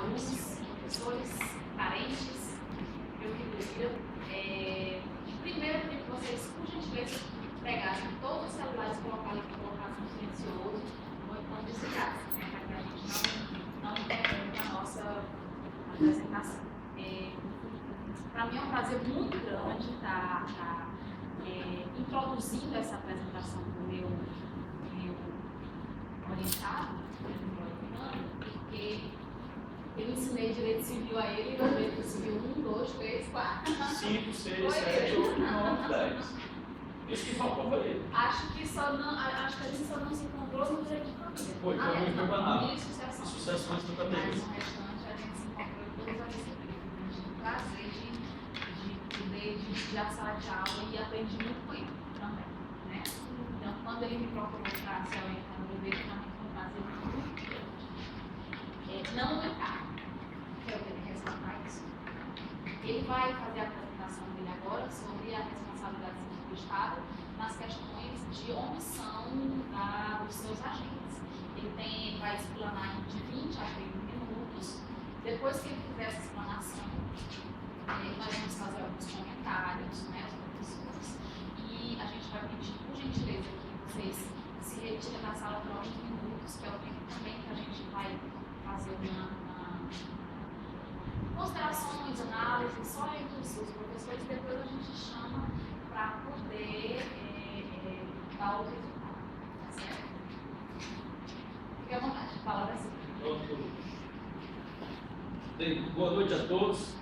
alunos, professores, parentes, eu queria primeiro que vocês, por gentileza, pegassem todos os celulares e colocassem no silencioso ou então desligassem, né, para que a gente não interrompa a nossa apresentação. Para mim é um prazer muito grande estar introduzindo essa apresentação do meu orientado, porque eu ensinei direito civil a ele, direito civil 1, 2, 3, 4, 5, 6, 7, 8, 9, 10. Isso que faltou para ele. Acho que a gente só não se encontrou no direito de família. Foi muito banal. E sucessões. Sucessões do cabelo. Mas no restante a gente se encontrou em todas as disciplinas. A gente tem o prazer de poder dividir a sala de aula e aprendi muito com ele também, né? Então, quando ele me procurou para ser orientador, eu vejo que também foi um prazer muito grande. Não aumentar, que eu tenho que ressaltar isso. Ele vai fazer a apresentação dele agora sobre a responsabilidade civil do Estado nas questões de omissão dos seus agentes. Ele vai explanar de 20 a 30 minutos. Depois que ele fizer essa explanação, nós vamos fazer alguns comentários, né, os professores, e a gente vai pedir, por gentileza, que vocês se retirem da sala por alguns minutos, que é o tempo também que a gente vai fazer considerações, análises, só entre os professores, depois a gente chama para poder dar o resultado, tá certo? Fique à vontade, a palavra é sua. Boa noite a todos.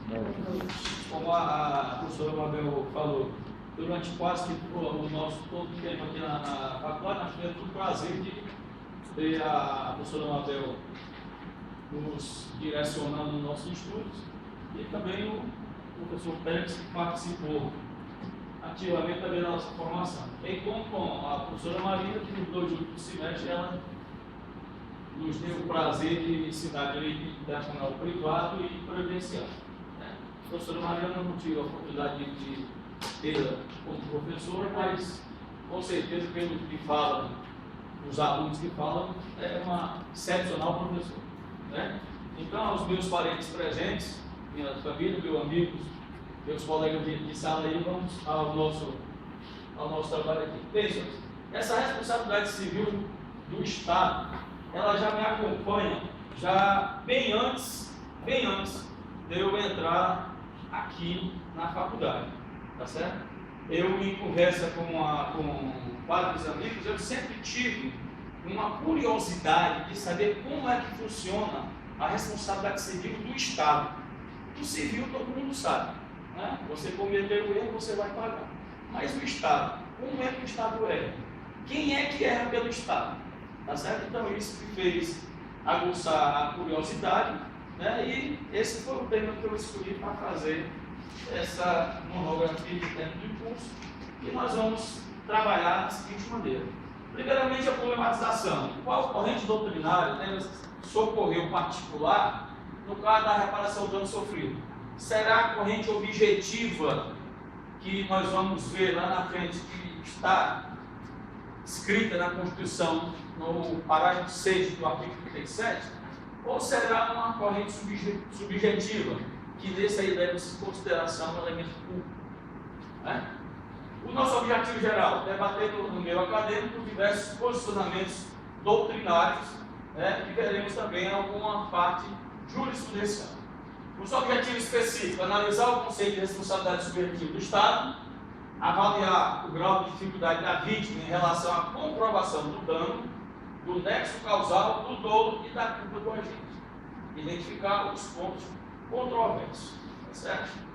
Como a professora Mabel falou, durante quase que o nosso todo o tempo aqui na faculdade, nós tivemos o prazer de ter a professora Mabel nos direcionando nos nossos estudos e também o professor Pérez, que participou ativamente também da nossa formação. Bem como com a professora Marina, que nos 2 últimos semestres ela nos deu o prazer de ensinar direito internacional privado e previdenciário. A professora Mariana não tive a oportunidade de tê-la como professora, mas com certeza, pelo que fala, os alunos que falam, é uma excepcional professora. Né? Então, aos meus parentes presentes, minha família, meus amigos, meus colegas de sala aí, vamos ao nosso trabalho aqui. Bem, senhores, essa responsabilidade civil do Estado, ela já me acompanha já bem antes de eu entrar aqui na faculdade, tá certo? Eu, em conversa com vários amigos, eu sempre tive uma curiosidade de saber como é que funciona a responsabilidade civil do Estado. O civil todo mundo sabe, né? Você cometeu o erro, você vai pagar. Mas o Estado, como é que o Estado erra? Quem é que erra pelo Estado? Tá certo? Então isso me fez aguçar a curiosidade, né? E esse foi o tema que eu escolhi para fazer essa monografia de tempo de curso, e nós vamos trabalhar da seguinte maneira. Primeiramente, a problematização. Qual corrente doutrinária deve socorrer o particular no caso da reparação do dano sofrido? Será a corrente objetiva que nós vamos ver lá na frente, que está escrita na Constituição, no parágrafo 6 do artigo 37, ou será uma corrente subjetiva, que nesse aí leva-se em consideração o elemento público? Né? O nosso objetivo geral é debater no meio acadêmico diversos posicionamentos doutrinários, né, e veremos também alguma parte jurisprudencial. Os objetivos específicos: analisar o conceito de responsabilidade subjetiva do Estado, avaliar o grau de dificuldade da vítima em relação à comprovação do dano, do nexo causal, do dolo e da culpa do agente. Identificar os pontos controversos. Tá certo?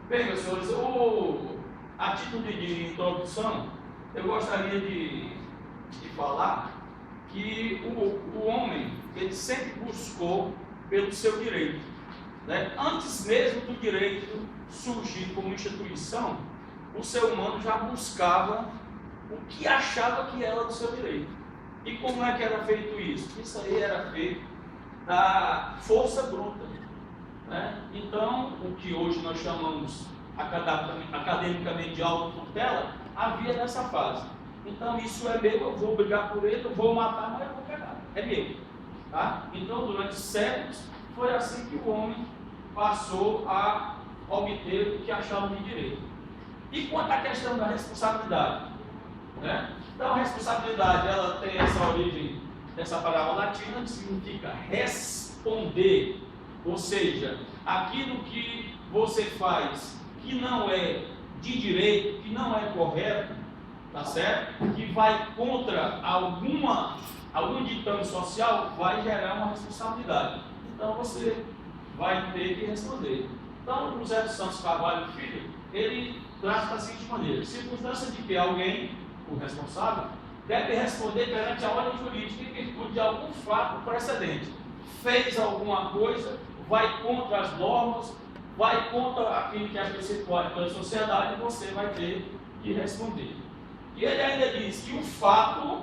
Bem, meus senhores, a título de introdução, eu gostaria de falar que o homem, ele sempre buscou pelo seu direito. Né? Antes mesmo do direito surgir como instituição, o ser humano já buscava o que achava que era do seu direito. E como é que era feito isso? Isso aí era feito da força bruta. Né? Então, o que hoje nós chamamos academicamente de autotutela, havia nessa fase. Então, isso é meu, eu vou brigar por ele, eu vou matar, mas eu vou pegar. É meu. Tá? Então, durante séculos, foi assim que o homem passou a obter o que achava de direito. E quanto à questão da responsabilidade? Né? Então, a responsabilidade, ela tem essa origem dessa palavra latina, que significa responder, ou seja, aquilo que você faz que não é de direito, que não é correto, tá certo? Que vai contra algum ditame social, vai gerar uma responsabilidade. Então você vai ter que responder. Então, o José dos Santos Carvalho Filho, ele traz da seguinte maneira: circunstância de que alguém, o responsável, deve responder perante a ordem jurídica em virtude de algum fato precedente. Fez alguma coisa, vai contra as normas, vai contra aquilo que é preceptuado pela sociedade, você vai ter que responder. E ele ainda diz que o fato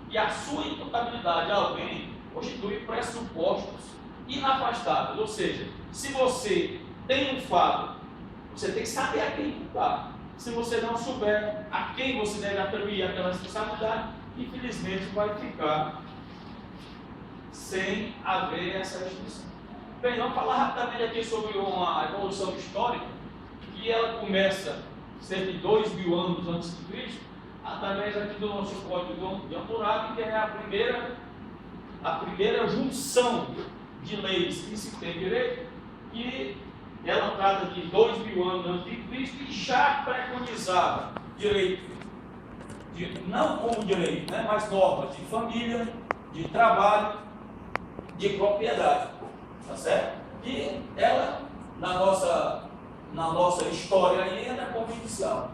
e a sua imputabilidade a alguém constitui pressupostos inafastáveis. Ou seja, se você tem um fato, você tem que saber a quem imputar. Se você não souber a quem você deve atribuir aquela responsabilidade, infelizmente vai ficar sem haver essa distinção. Bem, vamos falar rapidamente aqui sobre uma evolução histórica, que ela começa cerca de 2.000 anos antes de Cristo, através aqui do nosso Código de Hammurabi, que é a primeira junção de leis que se tem direito, e ela trata de 2.000 anos antes de Cristo e já preconizava direito, não como direito, né, mas normas de família, de trabalho, de propriedade, tá certo? E ela, na nossa história ainda, é confidencial.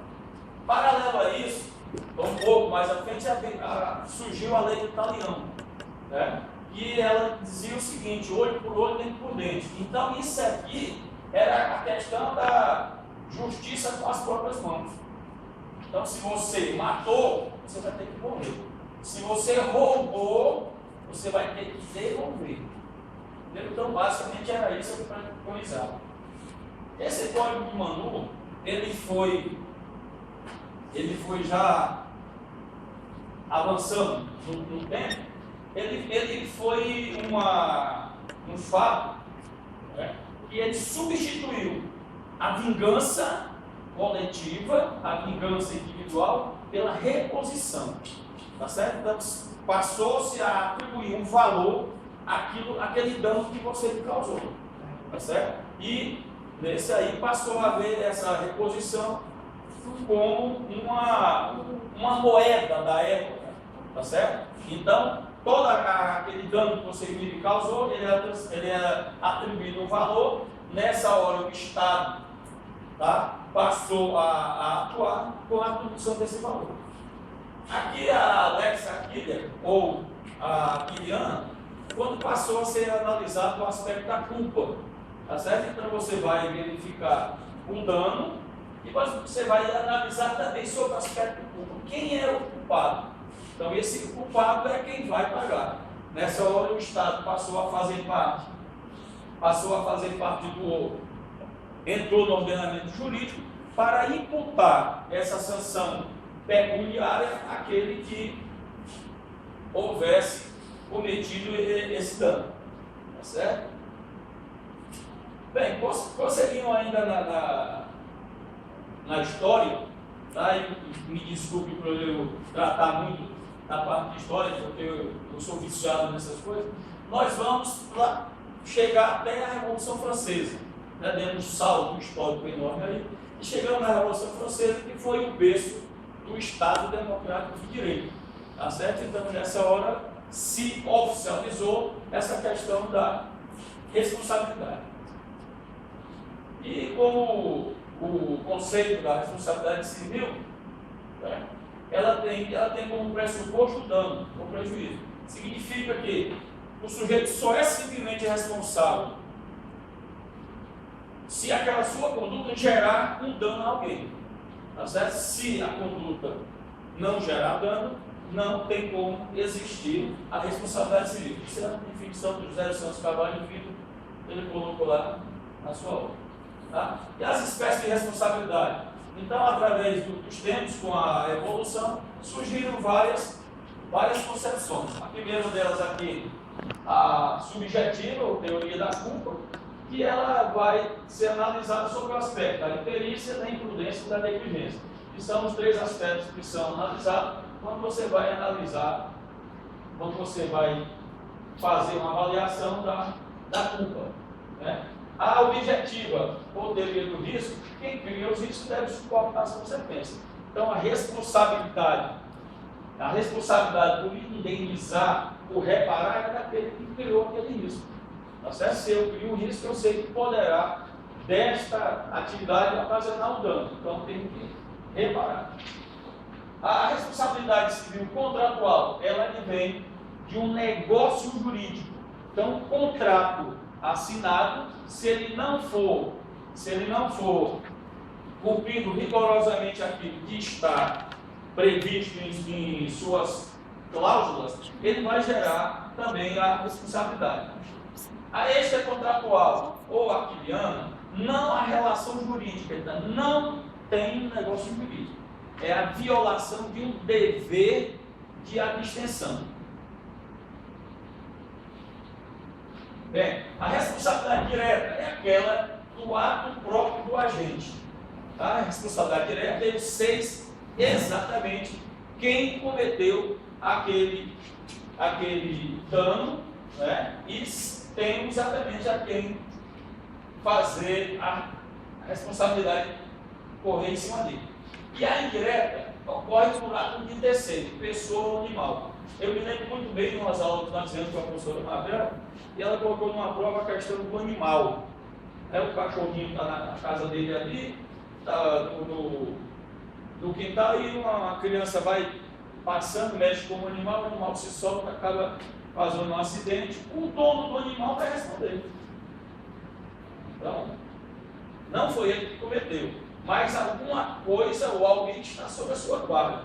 Paralelo a isso, um pouco mais à frente, surgiu a lei do talião, né? E ela dizia o seguinte: olho por olho, dente por dente. Então isso aqui era a questão da justiça com as próprias mãos. Então, se você matou, você vai ter que morrer. Se você roubou, você vai ter que devolver. Então, basicamente, era isso que preconizava. Esse Código de Manu, ele foi já avançando no tempo. Ele foi um fato, né, que ele substituiu a vingança coletiva, a vingança individual, pela reposição, tá certo? Então, passou-se a atribuir um valor àquele dano que você lhe causou, tá certo? E nesse aí passou a haver essa reposição como uma moeda da época, tá certo? Então, todo aquele dano que você lhe causou, ele é atribuído um valor. Nessa hora o Estado, tá, passou a atuar com a atribuição desse valor. Aqui a Lex Aquilia, ou a Aquiliana, quando passou a ser analisado o aspecto da culpa, tá certo? Então você vai verificar um dano e você vai analisar também sobre o aspecto do culpa. Quem é o culpado? Então esse culpado é quem vai pagar. Nessa hora o Estado passou a fazer parte entrou no ordenamento jurídico para imputar essa sanção pecuniária àquele que houvesse cometido esse dano. Tá certo? Bem, prosseguindo ainda na história, tá? E me desculpe por eu tratar muito da parte de história, porque eu sou viciado nessas coisas. Nós vamos chegar até a Revolução Francesa, né? Dentro do salto histórico enorme aí, e chegamos na Revolução Francesa, que foi o berço do Estado Democrático de Direito, tá certo? Então, nessa hora, se oficializou essa questão da responsabilidade. E como o conceito da responsabilidade civil, né, ela tem como pressuposto o dano, o prejuízo. Significa que o sujeito só é simplesmente responsável se aquela sua conduta gerar um dano a alguém. Tá certo? Se a conduta não gerar dano, não tem como existir a responsabilidade civil. Isso é a definição do José dos Santos Carvalho Filho, ele colocou lá na sua obra. Tá? E as espécies de responsabilidade? Então, através dos tempos, com a evolução, surgiram várias concepções. A primeira delas aqui, a subjetiva, ou teoria da culpa, que ela vai ser analisada sobre o aspecto da imperícia, da imprudência e da negligência. Que são os 3 aspectos que são analisados quando você vai analisar, quando você vai fazer uma avaliação da culpa. Né? A objetiva, ou teoria do risco, quem cria os riscos deve suportar as consequências. Então, a responsabilidade por indenizar, por reparar, é daquele que criou aquele risco. Tá certo? Se eu crio um risco, eu sei que poderá, desta atividade, ocasionar um dano. Então, tenho que reparar. A responsabilidade civil contratual, ela vem de um negócio jurídico. Então, um contrato assinado, se ele não for cumprindo rigorosamente aquilo que está previsto em suas cláusulas, ele vai gerar também a responsabilidade. A extracontratual ou aquiliana, não há relação jurídica, então não tem um negócio jurídico. É a violação de um dever de abstenção. Bem, a responsabilidade direta é aquela do ato próprio do agente. A responsabilidade direta deve ser exatamente quem cometeu aquele dano, né? E tem exatamente a quem fazer a responsabilidade correr em cima dele. E a indireta ocorre por ato de terceiro, pessoa ou animal. Eu me lembro muito bem de umas aulas que nós fizemos com a professora Mabel, e ela colocou numa prova a questão do animal. O cachorrinho está na casa dele ali, está no quintal, e uma criança vai passando, mexe com o animal se solta, acaba fazendo um acidente, o dono do animal vai responder. Então, não foi ele que cometeu, mas alguma coisa ou alguém está sob a sua guarda.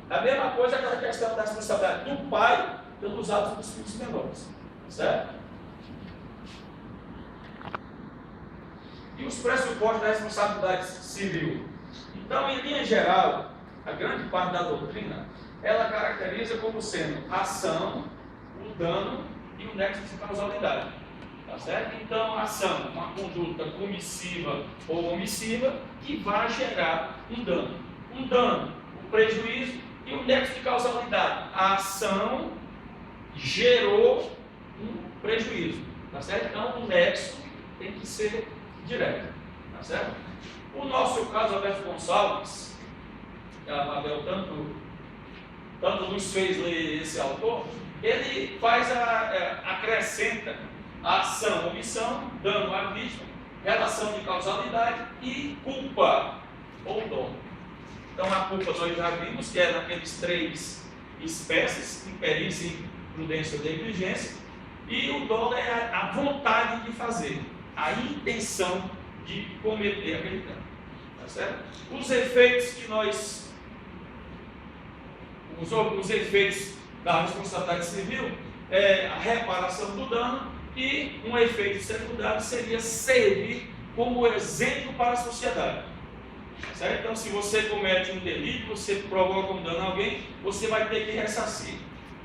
A mesma coisa é aquela questão da responsabilidade do pai pelos atos dos filhos menores. Certo? E os pressupostos da responsabilidade civil. Então, em linha geral, a grande parte da doutrina, ela caracteriza como sendo ação, o dano e o nexo de causalidade. Tá certo? Então, a ação, uma conduta comissiva ou omissiva, que vai gerar um dano. Um dano, um prejuízo e o nexo de causalidade. A ação gerou um prejuízo. Tá certo? Então, o nexo tem que ser direto. Tá certo? O nosso caso, Alberto Gonçalves, que a Mabel tanto nos fez ler esse autor, ele faz acrescenta a ação, omissão, dano à vítima, relação de causalidade e culpa ou dom. Então, a culpa nós já vimos que é naqueles 3 espécies: imperícia, imprudência ou negligência, e o dom é a vontade de fazer, a intenção de cometer aquele dano. Tá certo? Os efeitos da responsabilidade civil é a reparação do dano, e um efeito secundário seria servir como exemplo para a sociedade. Tá certo? Então, se você comete um delito, você provoca um dano a alguém, você vai ter que ressarcir.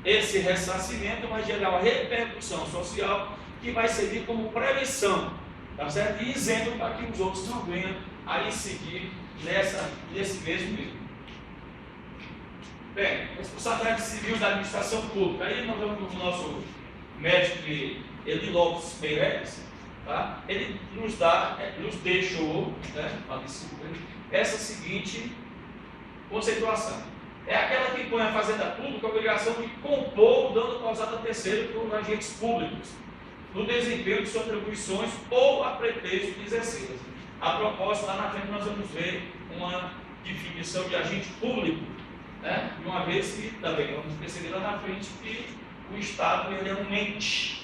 Esse ressarcimento vai gerar uma repercussão social que vai servir como prevenção, tá certo? E exemplo para que os outros não venham a seguir nesse mesmo erro. Bem, responsabilidade civil da administração pública. Aí nós vamos no nosso médico Eli Lopes Meireles, tá? Ele nos deixou, né, essa seguinte conceituação. É aquela que põe a fazenda pública a obrigação de compor o dano causado a terceiro por agentes públicos, no desempenho de suas atribuições ou a pretexto de exercê-las. A propósito, lá na frente nós vamos ver uma definição de agente público, né? De uma vez que também vamos perceber lá na frente que o Estado ele é um ente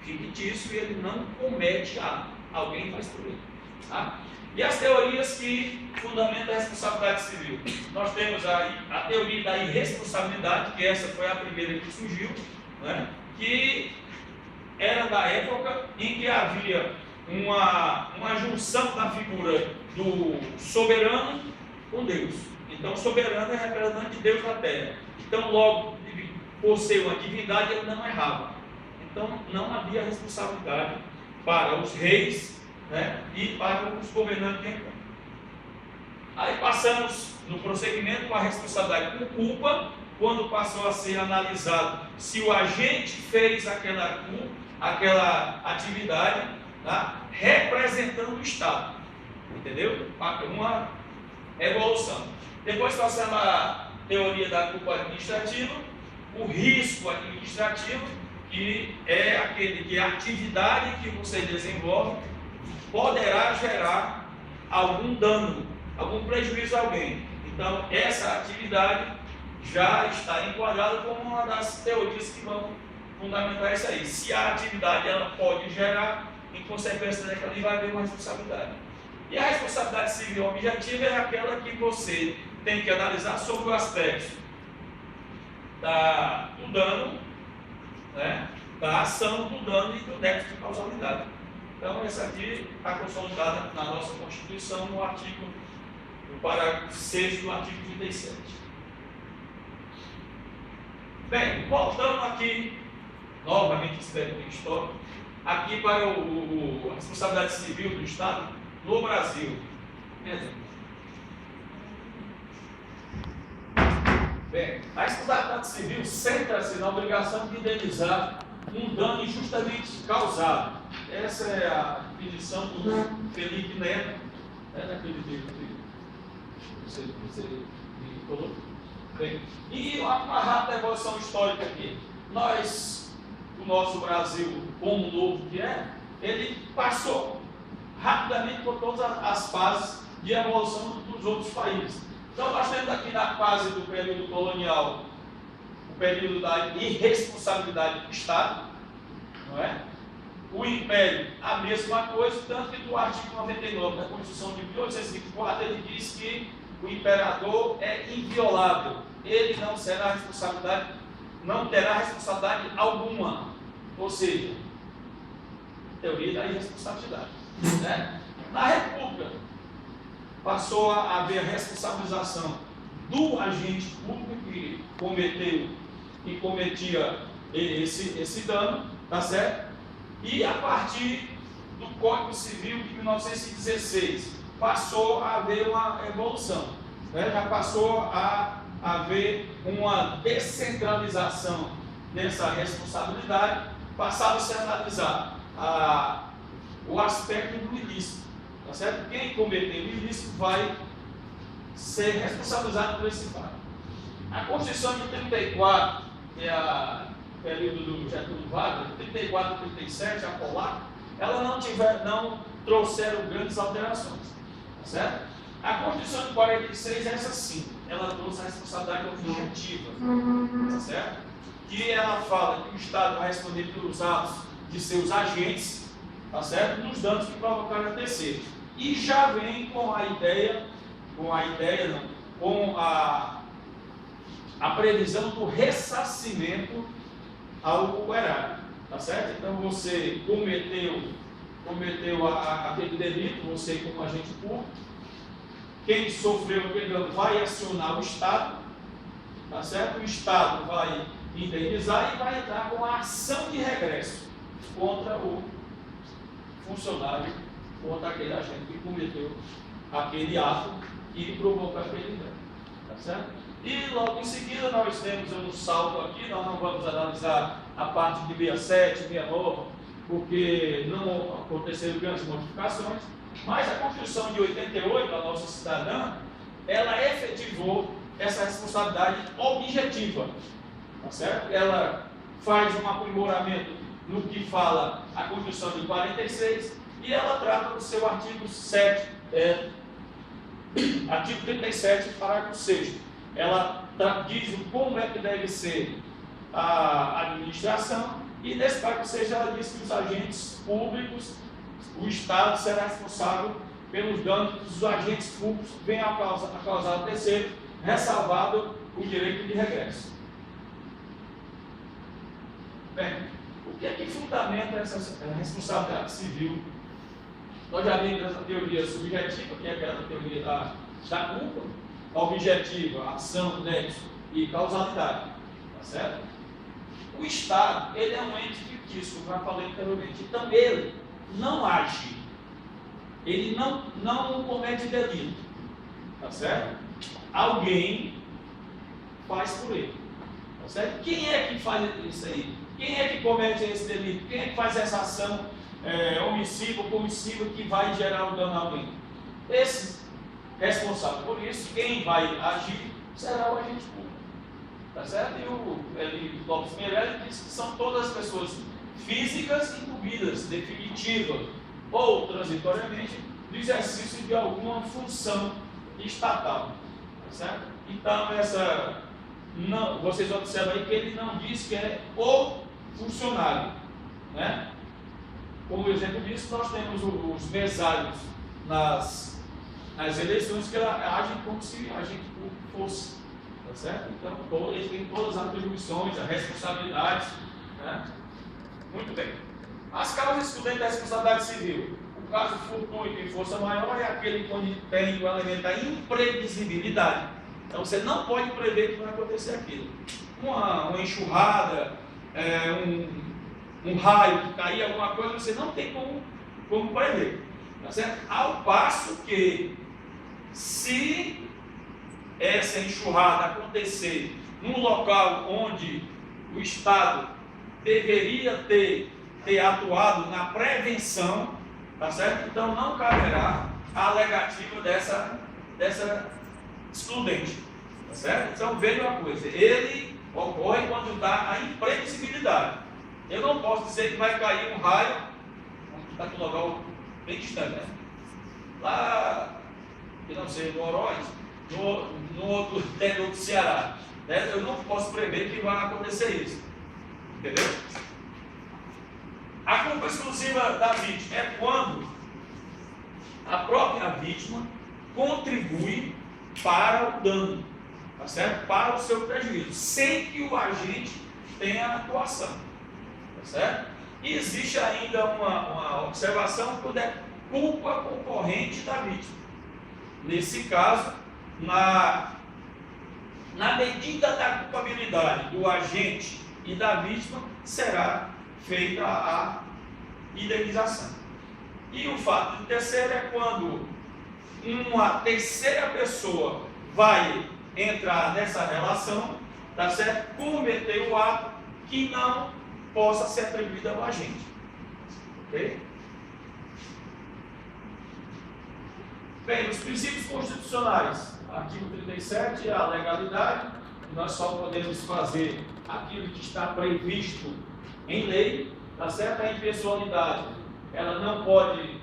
fictício e ele não comete ato, alguém faz por ele. Tá? E as teorias que fundamentam a responsabilidade civil. Nós temos aí a teoria da irresponsabilidade, que essa foi a primeira que surgiu, né? Que era da época em que havia uma junção da figura do soberano com Deus. Então, o soberano é representante de Deus na terra. Então, logo, por ser uma divindade, ele não errava. Então, não havia responsabilidade para os reis, né, e para os governantes de então. Aí passamos no prosseguimento com a responsabilidade por culpa, quando passou a ser analisado se o agente fez aquela atividade, tá, representando o Estado. Entendeu? Uma evolução. Depois passamos a teoria da culpa administrativa, o risco administrativo, que é aquele que a atividade que você desenvolve poderá gerar algum dano, algum prejuízo a alguém. Então, essa atividade já está enquadrada como uma das teorias que vão fundamentar isso aí. Se a atividade ela pode gerar, em consequência daquela, ali vai haver uma responsabilidade. E a responsabilidade civil objetiva é aquela que você tem que analisar sobre o aspecto do dano, né, da ação do dano e do nexo de causalidade. Então, essa aqui está consolidada na nossa Constituição, no parágrafo 6 do artigo 37. Bem, voltando aqui, novamente, espero que histórico, aqui para a responsabilidade civil do Estado no Brasil. Bem, a responsabilidade civil centra-se na obrigação de indenizar um dano injustamente causado. Essa é a definição do Felipe Neto, naquele livro que você falou. Bem, e uma rápida evolução histórica aqui. O nosso Brasil, como novo que é, ele passou rapidamente por todas as fases de evolução dos outros países. Então, nós temos aqui na fase do período colonial, o período da irresponsabilidade do Estado, não é? O Império, a mesma coisa, tanto que no artigo 99 da Constituição de 1824, ele diz que o imperador é inviolável, ele não terá responsabilidade alguma, ou seja, teoria da irresponsabilidade, né? Na República, passou a haver a responsabilização do agente público que cometia esse dano, tá certo? E a partir do Código Civil de 1916, passou a haver uma evolução, né? Já passou a haver uma descentralização dessa responsabilidade, passava-se a analisar o aspecto do ilícito, tá certo? Quem cometeu o ilícito vai ser responsabilizado por esse fato. A Constituição de 34, que é o período do Getúlio Vargas, 34 e 37, a polaca, ela não trouxeram grandes alterações, tá certo? A Constituição de 46, essa sim, ela trouxe a responsabilidade objetiva, tá certo? Que ela fala que o Estado vai responder pelos atos de seus agentes, tá certo? Nos danos que provocaram a terceiros. E já vem com a previsão do ressarcimento ao erário, tá certo? Então você cometeu aquele delito, você como agente público, quem sofreu aquele dano vai acionar o Estado, tá certo? O Estado vai indenizar e vai entrar com a ação de regresso contra o funcionário, contra aquele agente que cometeu aquele ato e provocou aquele dano, tá certo? E logo em seguida nós temos um salto aqui, nós não vamos analisar a parte de 67, 69, porque não aconteceram grandes modificações, mas a Constituição de 88, a nossa cidadã, ela efetivou essa responsabilidade objetiva, tá certo? Ela faz um aprimoramento no que fala a Constituição de 46 e ela trata do seu artigo 7, artigo 37, parágrafo 6. Ela diz como é que deve ser a administração e nesse parágrafo 6 ela diz que os agentes públicos, o Estado será responsável pelos danos que os agentes públicos venham a causar a terceiro, ressalvado o direito de regresso. Bem, o que é que fundamenta essa responsabilidade civil? Nós já vimos essa teoria subjetiva, que é aquela teoria da culpa, objetiva, ação, nexo e causalidade, tá certo? O Estado, ele é um ente disso, como eu já falei anteriormente. Então ele não age, ele não comete delito, tá certo? Alguém faz por ele, tá certo? Quem é que faz isso aí? Quem é que comete esse delito? Quem é que faz essa ação omissiva ou comissiva que vai gerar um dano a alguém? Esse responsável por isso, quem vai agir será o agente público, tá certo? E o Lopes Meirelles diz que são todas as pessoas físicas incumbidas, definitiva ou transitoriamente, do exercício de alguma função estatal, tá certo? Então, vocês observam aí que ele não diz que é o funcionário, né? Como exemplo disso, nós temos os mesários nas eleições que agem como se a gente fosse, tá certo? Então, eles têm todas as atribuições, as responsabilidades, né? Muito bem. As causas excludentes da responsabilidade civil. O caso fortuito em força maior é aquele onde tem o elemento da imprevisibilidade. Então, você não pode prever que vai acontecer aquilo. Uma enxurrada, um raio que cair, alguma coisa, você não tem como prever. Tá certo? Ao passo que, se essa enxurrada acontecer num local onde o Estado deveria ter atuado na prevenção, tá certo? Então não caberá a alegativa dessa excludente, tá certo? Então veja uma coisa, ele ocorre quando dá a imprevisibilidade. Eu não posso dizer que vai cair um raio, está aqui um local bem distante, né? Lá, que não sei, no Oroz, no outro interior do Ceará, né? Eu não posso prever que vai acontecer isso, entendeu? A culpa exclusiva da vítima é quando a própria vítima contribui para o dano, tá certo? Para o seu prejuízo, sem que o agente tenha atuação, tá certo? E existe ainda uma observação quando é culpa concorrente da vítima. Nesse caso, na medida da culpabilidade do agente e da vítima, será feita a indenização. E o fato de terceiro é quando uma terceira pessoa vai entrar nessa relação, tá certo? Cometer o ato que não possa ser atribuído ao agente. Ok? Bem, os princípios constitucionais, artigo 37, a legalidade, nós só podemos fazer aquilo que está previsto em lei, tá certo? A impessoalidade, ela não pode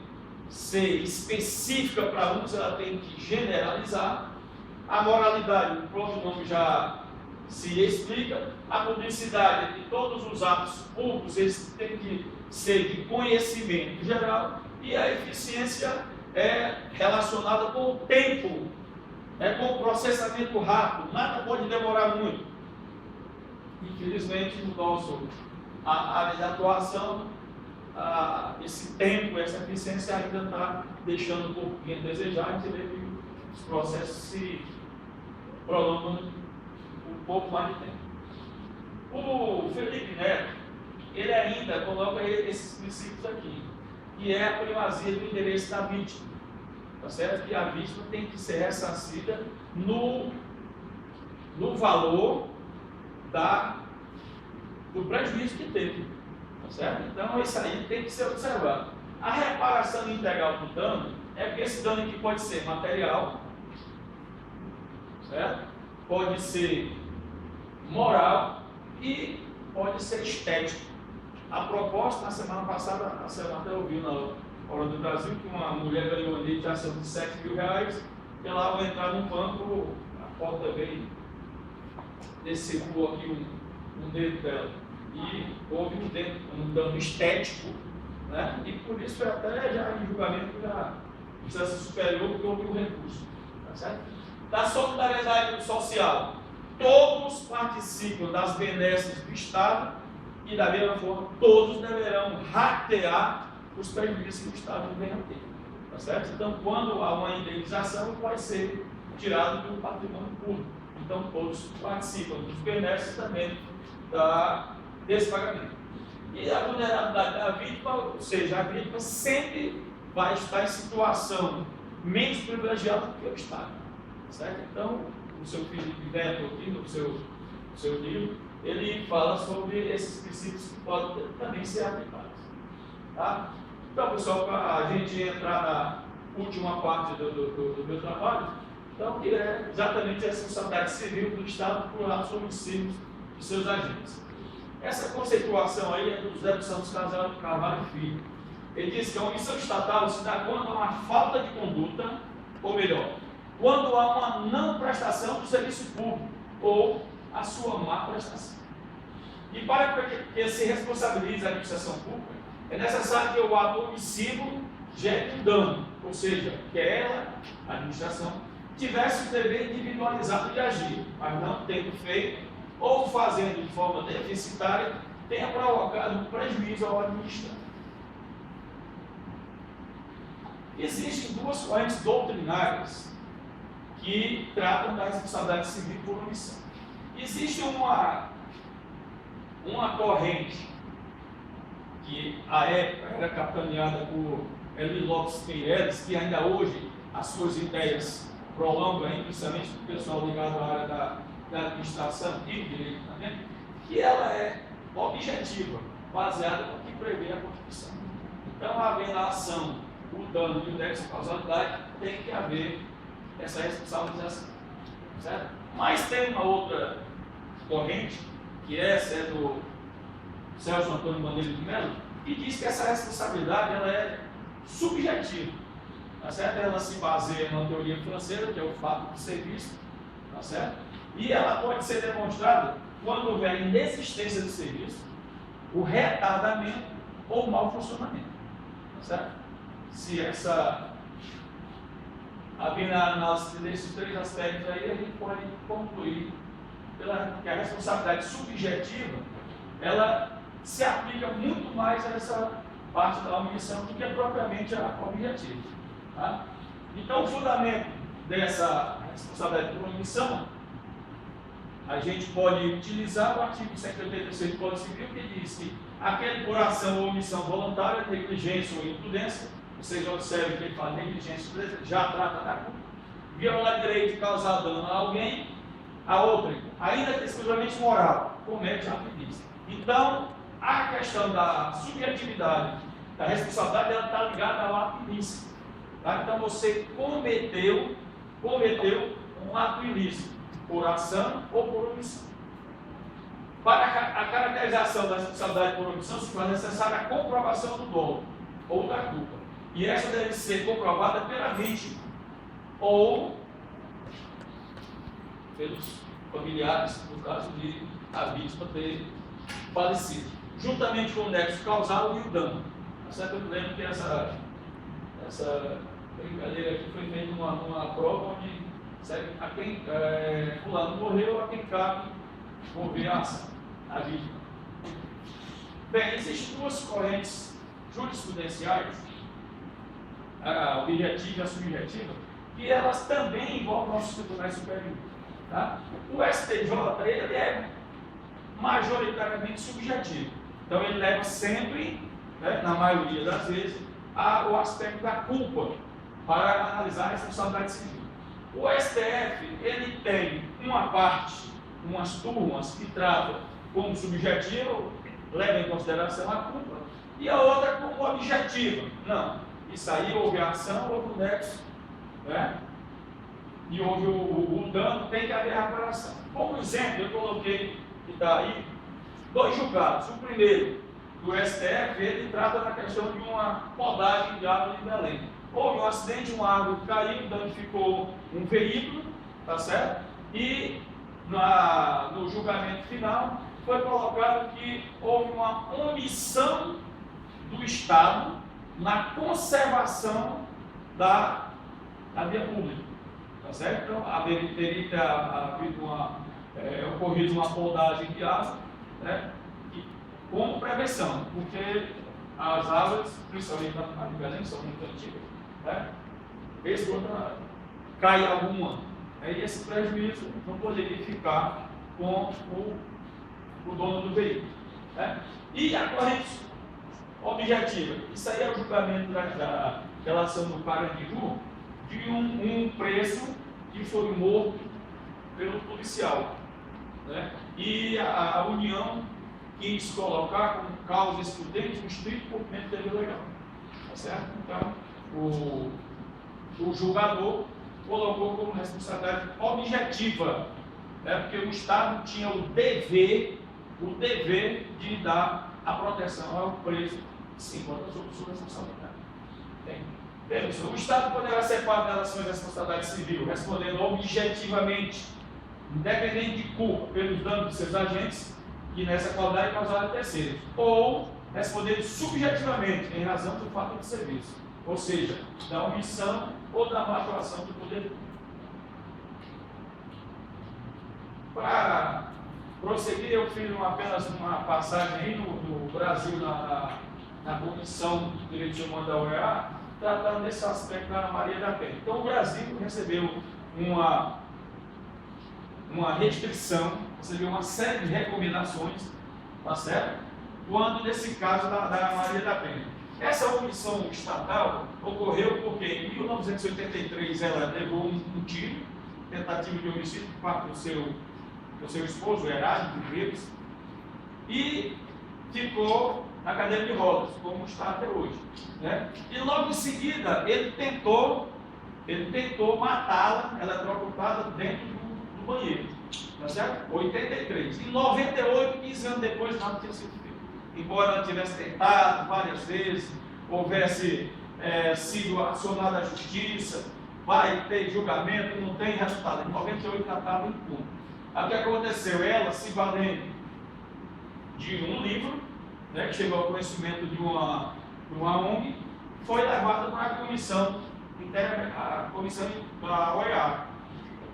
ser específica para uns, ela tem que generalizar. A moralidade, o próprio nome já se explica. A publicidade de todos os atos públicos, eles têm que ser de conhecimento geral. E a eficiência é relacionada com o tempo, com o processamento rápido, nada pode demorar muito. Infelizmente, no nosso área de atuação, esse tempo, essa eficiência ainda está deixando um pouquinho a desejar, a gente vê que os processos se prolongam um pouco mais de tempo. O Felipe Neto, ele ainda coloca esses princípios aqui, que é a primazia do interesse da vítima, tá certo? Que a vítima tem que ser ressarcida no valor do prejuízo que teve, tá certo? Então isso aí tem que ser observado. A reparação integral do dano é porque esse dano aqui pode ser material, certo? Pode ser moral e pode ser estético. A proposta, na semana passada, a semana até ouviu na Hora do Brasil, que uma mulher ganhou uma indenização de R$7.000, e ela, ao entrar no banco, a porta veio, decepou aqui um dedo dela. E houve um dano estético, né? E por isso até já em julgamento já instância superior, porque houve um recurso, tá certo? Da solidariedade social, todos participam das benesses do Estado e da mesma forma todos deverão ratear os prejuízos que o Estado vem a ter, tá certo? Então, quando há uma indenização, vai ser tirado do patrimônio público. Então, todos participam dos benesses também desse pagamento. E a vulnerabilidade da vítima, ou seja, a vítima sempre vai estar em situação menos privilegiada do que o Estado. Certo? Então, o seu Felipe Neto, aqui no seu livro, ele fala sobre esses princípios que podem também ser aplicados. Tá? Então, pessoal, para a gente entrar na última parte do meu trabalho, então, que é exatamente a responsabilidade civil do Estado por atos homicídios de seus agentes. Essa conceituação aí é do José Santos Carvalho Filho. Ele diz que a omissão estatal se dá quando há uma falta de conduta, ou melhor, quando há uma não prestação do serviço público, ou a sua má prestação. E para que se responsabilize a administração pública, é necessário que o ato omissivo gere um dano, ou seja, que ela, a administração, tivesse o dever individualizado de agir, mas não tendo feito, ou fazendo de forma deficitária, tenha provocado um prejuízo ao administrador. Existem duas correntes doutrinárias que tratam da responsabilidade civil por omissão. Existe uma corrente que, à época, era capitaneada por Eli Lopes Queiroz, que ainda hoje as suas ideias prolongam, principalmente o pessoal ligado à área da administração e do direito também, que ela é objetiva, baseada no que prevê a Constituição. Então, havendo a ação, o dano e o nexo de causalidade, tem que haver essa responsabilização. Certo? Mas tem uma outra corrente, que essa é do Celso Antônio Bandeira de Mello, que diz que essa responsabilidade ela é subjetiva. Tá certo? Ela se baseia numa teoria financeira, que é o fato de ser visto, tá certo? E ela pode ser demonstrada quando houver inexistência do serviço, o retardamento ou o mau funcionamento. Tá certo? Se essa havendo a análise desses três aspectos aí, a gente pode concluir que a responsabilidade subjetiva ela se aplica muito mais a essa parte da omissão do que propriamente a objetiva. Tá? Então, o fundamento dessa responsabilidade por omissão, a gente pode utilizar o artigo 186 do Código Civil, que diz que aquele por ação ou omissão voluntária, negligência ou imprudência, vocês observem que ele fala negligência ou imprudência, já trata da culpa, violar direito de causar dano a alguém, a outra, ainda que exclusivamente moral, comete ato ilícito. Então, a questão da subjetividade, da responsabilidade, ela está ligada ao ato ilícito. Tá? Então, você cometeu um ato ilícito, por ação ou por omissão. Para a caracterização da responsabilidade por omissão, se faz necessária a comprovação do dolo ou da culpa. E essa deve ser comprovada pela vítima ou pelos familiares, no caso de a vítima ter falecido, juntamente com o nexo causal e o dano. Tá certo? Eu lembro que essa brincadeira aqui foi feita numa prova onde a quem fulano morreu, a quem cabe mover a ação, a vítima. Bem, existem duas correntes jurisprudenciais, a objetiva e a subjetiva, que elas também envolvem nossos tribunais superiores. Tá? O STJ ele é majoritariamente subjetivo. Então ele leva sempre, né, na maioria das vezes, o aspecto da culpa para analisar a responsabilidade civil. O STF ele tem uma parte, umas turmas que tratam como subjetivo, leva em consideração a culpa, e a outra como objetiva. Não, isso aí houve a ação, houve o nexo, né? E houve o dano, tem que haver a reparação. Como exemplo, eu coloquei, que está aí, 2 julgados. O primeiro, do STF, ele trata da questão de uma podagem de árvore em Belém. Houve um acidente, uma árvore caiu, danificou um veículo, tá certo? E no julgamento final foi colocado que houve uma omissão do Estado na conservação da via pública. Tá certo? Então, teria ocorrido uma podagem de árvore, né? Como prevenção, porque as árvores, principalmente na Belém, são muito antigas, né? Vez quando cai alguma, aí esse prejuízo não poderia ficar com o dono do veículo. Né? E a corrente objetiva. Isso aí é o julgamento da relação do Carandiru de um preso que foi morto pelo policial, né? E a União quis colocar como causa excludente um estrito cumprimento da lei legal, tá certo? Então, o julgador colocou como responsabilidade objetiva, né? Porque o Estado tinha o dever de dar a proteção ao preso, sim, quanto às outras responsabilidades. Bem, o Estado poderá ser parte das ações de responsabilidade civil, respondendo objetivamente, independente de culpa, pelos danos de seus agentes, que nessa qualidade causaram a terceiros, ou respondendo subjetivamente, em razão do fato de serviço, ou seja, da omissão ou da má atuação do poder público. Para prosseguir, eu fiz apenas uma passagem aí no Brasil, na Comissão de Direitos Humanos da OEA, tratando desse aspecto da Ana Maria da Penha. Então, o Brasil recebeu uma restrição, recebeu uma série de recomendações, tá certo? Quando, nesse caso, da Ana Maria da Penha. Essa omissão estatal ocorreu porque, em 1983, ela levou um tiro, tentativa de homicídio por parte do seu esposo, Herásio de Reis, e ficou na cadeira de rodas, como está até hoje, né? E logo em seguida ele tentou matá-la, eletrocutada dentro do banheiro, tá certo? 83. Em 98, 15 anos depois, nada tinha sido feito. Embora ela tivesse tentado várias vezes, houvesse sido acionada a justiça, vai ter julgamento, não tem resultado. Em 98 ela estava impune. Aí o que aconteceu? Ela, se valendo de um livro, né, que chegou ao conhecimento de uma ONG, foi levada para a comissão da OEA.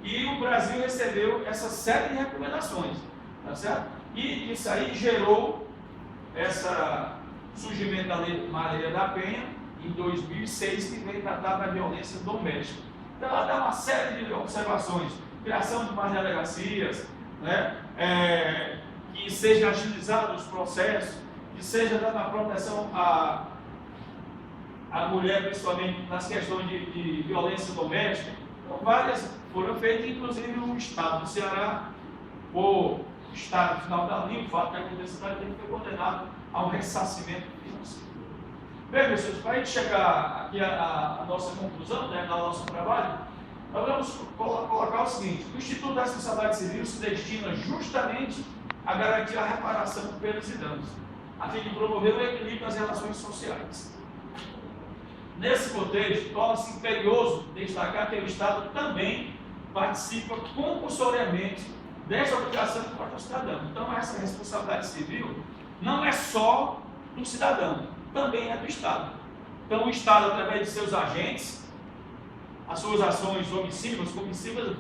E o Brasil recebeu essa série de recomendações, tá certo? E isso aí gerou surgimento da Lei Maria da Penha, em 2006, que veio tratar da violência doméstica. Então, ela dá uma série de observações, criação de mais delegacias, né, que sejam agilizados os processos, que seja dada a proteção à mulher, principalmente nas questões de violência doméstica. Então, várias foram feitas, inclusive no estado do Ceará, por estar no final da linha, o fato de acontecer tem que ser condenado a um ressarcimento financeiro. Bem, meus senhores, para a gente chegar aqui à nossa conclusão, né, do nosso trabalho, nós vamos colocar o seguinte: o Instituto da Responsabilidade Civil se destina justamente a garantir a reparação de perdas e danos, a fim de promover o equilíbrio nas relações sociais. Nesse contexto, torna-se imperioso destacar que o Estado também participa compulsoriamente dessa obrigação de contra o cidadão. Então, essa responsabilidade civil não é só do cidadão, também é do Estado. Então, o Estado, através de seus agentes, as suas ações omissivas, comissivas,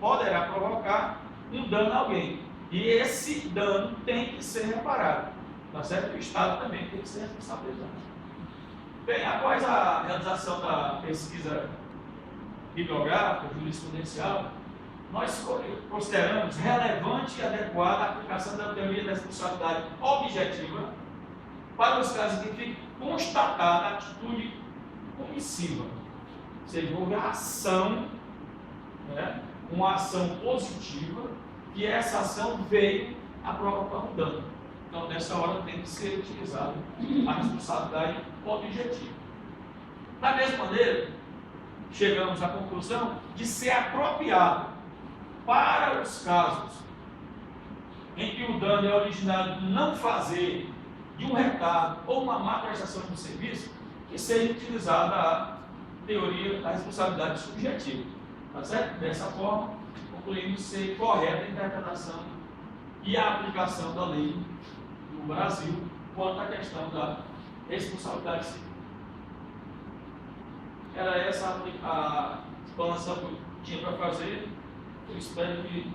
poderá provocar um dano a alguém. E esse dano tem que ser reparado. Tá certo? O Estado também tem que ser responsabilizado. Bem, após a realização da pesquisa bibliográfica, jurisprudencial, nós consideramos relevante e adequada a aplicação da teoria da responsabilidade objetiva para os casos em que fique constatada a atitude omissiva. Ou seja, houve a ação, né, uma ação positiva, e essa ação veio a provocar um dano. Então, nessa hora tem que ser utilizada a responsabilidade objetiva. Da mesma maneira, chegamos à conclusão de ser apropriado para os casos em que o dano é originado de não fazer de um recado ou uma má prestação de serviço, que seja utilizada a teoria da responsabilidade subjetiva. Tá certo? Dessa forma, concluímos ser correta a interpretação e a aplicação da lei no Brasil quanto à questão da responsabilidade civil. Era essa a explanação que eu tinha para fazer. Eu espero que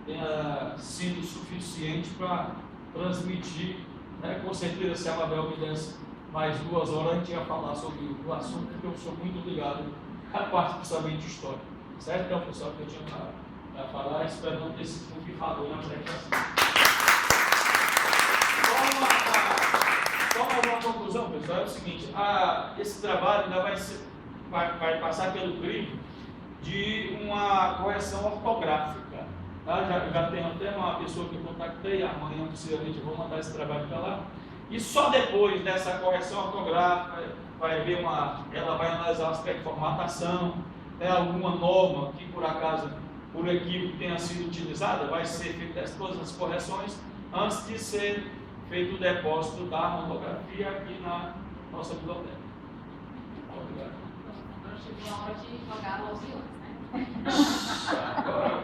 tenha sido suficiente para transmitir, né? Com certeza, se a Mabel me desse mais 2 horas, a gente ia falar sobre o assunto, porque eu sou muito ligado à parte, principalmente histórica. Certo? Então, pessoal, que eu tinha para falar, espero não ter sido o que falou na apresentação. Como conclusão, pessoal, é o seguinte: esse trabalho ainda vai passar pelo crivo de uma correção ortográfica. Tá? Já tem até uma pessoa que eu contactei, amanhã possivelmente eu vou mandar esse trabalho para lá. E só depois dessa correção ortográfica ela vai analisar o aspecto de formatação, alguma norma que por acaso, por equívoco, tenha sido utilizada, vai ser feitas todas as correções antes de ser feito o depósito da monografia aqui na nossa biblioteca. Obrigado. Agora chegou a hora de jogar 12 horas, né? Agora,